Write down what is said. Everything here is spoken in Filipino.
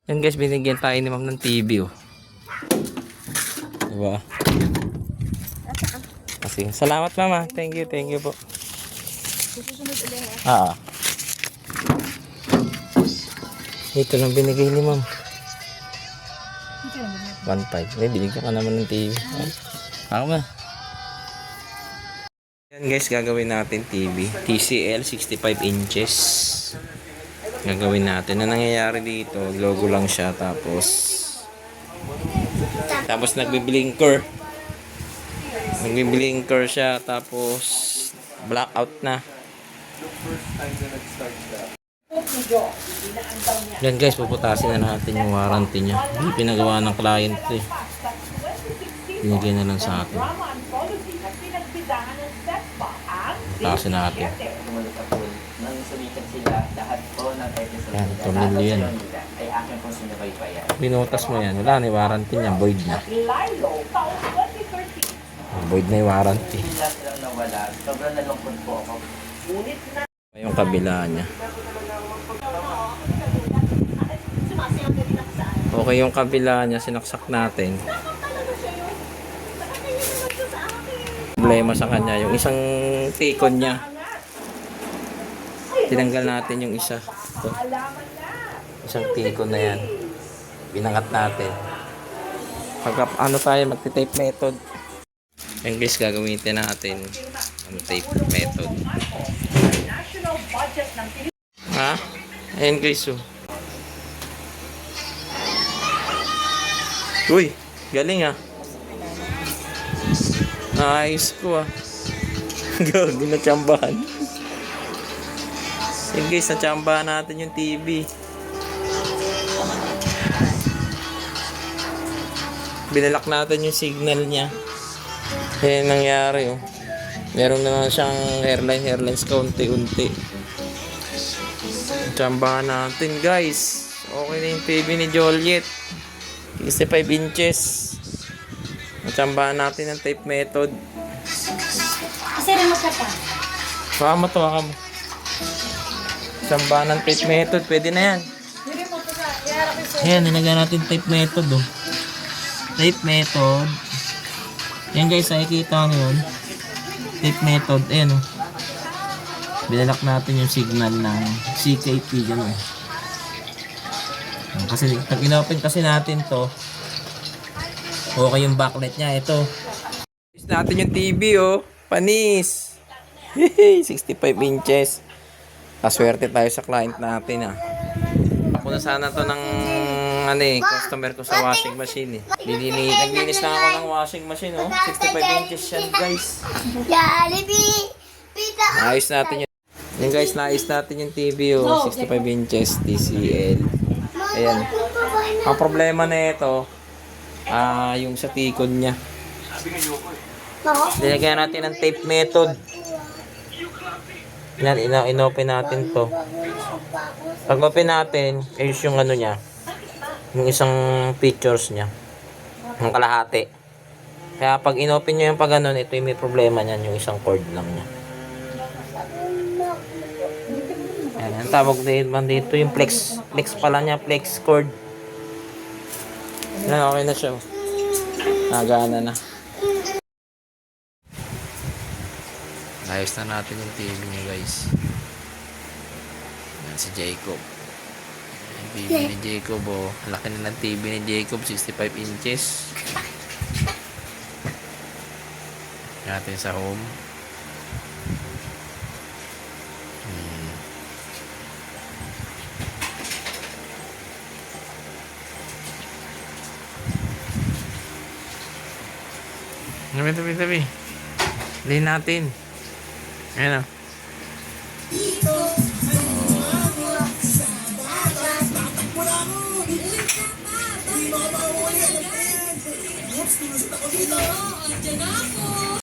Yan guys, binigyan tayo ni ma'am ng TV oh. Diba? Kasi, salamat mama. Thank you po. Susunod ulit. Ito lang binigay ni ma'am. 1.5. Binigyan ka naman ng TV. Ako na. Yan guys, gagawin natin TV. TCL 65 inches. Gagawin natin. Ang nangyayari dito, logo lang siya. Tapos nagbi-blinker. Nagbi-blinker siya. Tapos blackout na. Yan guys, puputasin na natin yung warranty niya. Hindi pinagawa ng client eh. Binigay na lang sa atin. Puputasin natin. Yan, tumili yan. Binutas mo yan. Wala na yung warranty niya. Void na. Void na yung warranty. Yung kabila niya. Okay, yung kabila niya sinaksak natin. Problema sa kanya yung isang tikon niya. Tinanggal natin yung isa. Ito. Isang tikon na yan. Binangat natin. Pag ano tayo, magti-tape method. Yung guys, gagamitin natin ang tape method. Ha? Ayan guys, oh. Uy, galing ah. Nice ko ah. Gago, natsambahan. Ayan guys, natsambahan natin yung TV. Binalak natin yung signal niya. Ayan nangyari oh. Meron na lang siyang airlines kaunti-unti. Tsambahan natin guys. Okay na yung TV ni Joliet. 65 inches. Tsambahan natin ang tape method. Kasi remote ka pa. Baka matuwa mo. Tsambahan ng tape method. Pwede na yan. Ayan, nilagyan natin tape method oh. Tape method. Yan guys, nakikita nyo yun. Tape method. Ayan oh. Binalak natin yung signal ng CKP gano'n. Kasi pag inopen kasi natin to, okay yung backlight niya. Ito. Use natin yung TV oh. Panis. 65 inches. Paswerte tayo sa client natin ah. Ako na sana to ng customer ko sa washing machine eh. Naglinis na ako ng washing machine oh. 65 inches yan guys. Ayos natin yun. Yung guys, naayos natin yung TV oh, 65 inches TCL. Ayan. Ang problema na ito, yung sa tikon niya. Nilagyan natin ng tape method. Inopen natin to. Pag open natin, ayos yung ano niya. Yung isang pictures niya. Yung kalahati. Kaya pag inopen nyo yung pag ganun, ito yung may problema niyan, yung isang cord lang niya. Ayan, ang tawag dito yung flex pala niya, flex cord. Ayan, okay na siya. Nagana na. Ayos na natin yung TV niya guys. Ayan, si Jacob. Yung TV ni Jacob oh. Laki na ng TV ni Jacob, 65 inches. Natin sa home. Tabi. Lihin natin. Ayan o. Andyan ako.